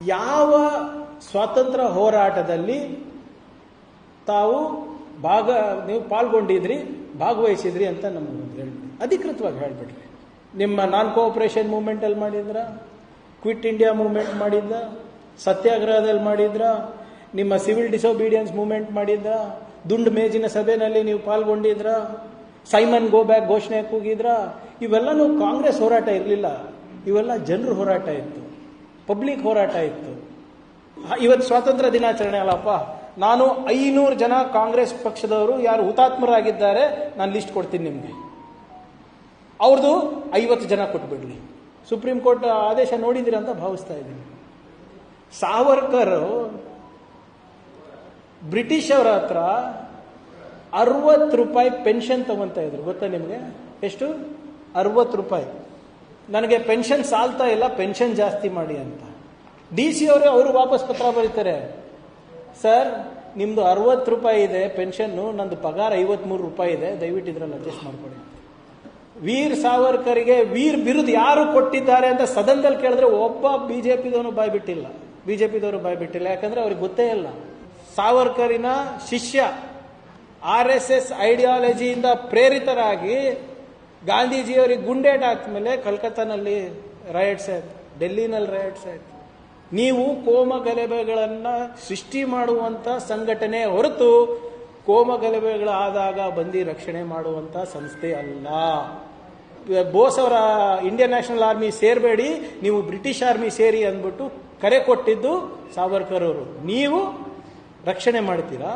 ಯಾವ ಸ್ವಾತಂತ್ರ್ಯ ಹೋರಾಟದಲ್ಲಿ ತಾವು ನೀವು ಪಾಲ್ಗೊಂಡಿದ್ರಿ, ಭಾಗವಹಿಸಿದ್ರಿ ಅಂತ ನಮಗೆ ಹೇಳಿ, ಅಧಿಕೃತವಾಗಿ ಹೇಳ್ಬಿಡ್ರಿ. ನಿಮ್ಮ ನಾನ್ ಕೋಆಪರೇಷನ್ ಮೂವ್ಮೆಂಟಲ್ಲಿ ಮಾಡಿದ್ರ, ಕ್ವಿಟ್ ಇಂಡಿಯಾ ಮೂವ್ಮೆಂಟ್ ಮಾಡಿದ್ದ, ಸತ್ಯಾಗ್ರಹದಲ್ಲಿ ಮಾಡಿದ್ರ, ನಿಮ್ಮ ಸಿವಿಲ್ ಡಿಸೋಬೀಡಿಯನ್ಸ್ ಮೂವ್ಮೆಂಟ್ ಮಾಡಿದ್ರ, ದುಂಡು ಮೇಜಿನ ಸಭೆಯಲ್ಲಿ ನೀವು ಪಾಲ್ಗೊಂಡಿದ್ರ, ಸೈಮನ್ ಗೋ ಬ್ಯಾಕ್ ಘೋಷಣೆ ಕೂಗಿದ್ರ, ಇವೆಲ್ಲನೂ ಕಾಂಗ್ರೆಸ್ ಹೋರಾಟ ಇರಲಿಲ್ಲ. ಇವೆಲ್ಲ ಜನರ ಹೋರಾಟ ಇತ್ತು, ಪಬ್ಲಿಕ್ ಹೋರಾಟ ಇತ್ತು. ಇವತ್ತು ಸ್ವಾತಂತ್ರ್ಯ ದಿನಾಚರಣೆ ಅಲ್ಲಪ್ಪ, ನಾನು 500 ಜನ ಕಾಂಗ್ರೆಸ್ ಪಕ್ಷದವರು ಯಾರು ಹುತಾತ್ಮರಾಗಿದ್ದಾರೆ ನಾನು ಲಿಸ್ಟ್ ಕೊಡ್ತೀನಿ ನಿಮಗೆ, ಅವ್ರದ್ದು 50 ಜನ ಕೊಟ್ಬಿಡ್ಲಿ. ಸುಪ್ರೀಂ ಕೋರ್ಟ್ ಆದೇಶ ನೋಡಿದಿರ ಅಂತ ಭಾವಿಸ್ತಾ ಇದ್ದೀನಿ. ಸಾವರ್ಕರ್ ಬ್ರಿಟಿಷ್ ಅವರ ಹತ್ರ 60 ರೂಪಾಯಿ ಪೆನ್ಷನ್ ತಗೊಂತ ಇದ್ರು, ಗೊತ್ತಾ ನಿಮಗೆ? ಎಷ್ಟು? 60 ರೂಪಾಯಿ. ನನಗೆ ಪೆನ್ಷನ್ ಸಾಲ್ತಾ ಇಲ್ಲ, ಪೆನ್ಷನ್ ಜಾಸ್ತಿ ಮಾಡಿ ಅಂತ. DC ಅವರು ವಾಪಸ್ ಪತ್ರ ಬರೀತಾರೆ, ಸರ್ ನಿಮ್ದು 60 ರೂಪಾಯಿ ಇದೆ ಪೆನ್ಷನ್, ನಂದು ಪಗಾರ 53 ರೂಪಾಯಿ ಇದೆ, ದಯವಿಟ್ಟು ಇದ್ರಲ್ಲಿ ಅಡ್ಜಸ್ಟ್ ಮಾಡ್ಕೊಳ್ಳಿ. ವೀರ್ ಸಾವರ್ಕರ್ಗೆ ವೀರ್ ಬಿರುದು ಯಾರು ಕೊಟ್ಟಿದ್ದಾರೆ ಅಂತ ಸದನದಲ್ಲಿ ಕೇಳಿದ್ರೆ ಒಬ್ಬ ಬಿಜೆಪಿದವನು ಬಾಯ್ಬಿಟ್ಟಿಲ್ಲ. ಯಾಕಂದ್ರೆ ಅವ್ರಿಗೆ ಗೊತ್ತೇ ಇಲ್ಲ. ಸಾವರ್ಕರಿನ ಶಿಷ್ಯ RSS ಐಡಿಯಾಲಜಿಯಿಂದ ಪ್ರೇರಿತರಾಗಿ ಗಾಂಧೀಜಿಯವರಿಗೆ ಗುಂಡೇಟ್ ಹಾಕ್ಮೇಲೆ ಕಲ್ಕತ್ತಾನಲ್ಲಿ ರೈಟ್ಸ್ ಆಯ್ತು, ಡೆಲ್ಲಿನಲ್ಲಿ ರೈಟ್ಸ್ ಆಯ್ತು. ನೀವು ಕೋಮಗಲಭೆಗಳನ್ನ ಸೃಷ್ಟಿ ಮಾಡುವಂತ ಸಂಘಟನೆ ಹೊರತು ಕೋಮಗಲಭೆಗಳಾದಾಗ ಬಂದು ರಕ್ಷಣೆ ಮಾಡುವಂತ ಸಂಸ್ಥೆ ಅಲ್ಲ. ಬೋಸ್ ಅವರ ಇಂಡಿಯನ್ ನ್ಯಾಷನಲ್ ಆರ್ಮಿ ಸೇರಬೇಡಿ, ನೀವು ಬ್ರಿಟಿಷ್ ಆರ್ಮಿ ಸೇರಿ ಅಂದ್ಬಿಟ್ಟು ಕರೆ ಕೊಟ್ಟಿದ್ದು ಸಾವರ್ಕರ್ ಅವರು. ನೀವು ರಕ್ಷಣೆ ಮಾಡ್ತೀರಾ?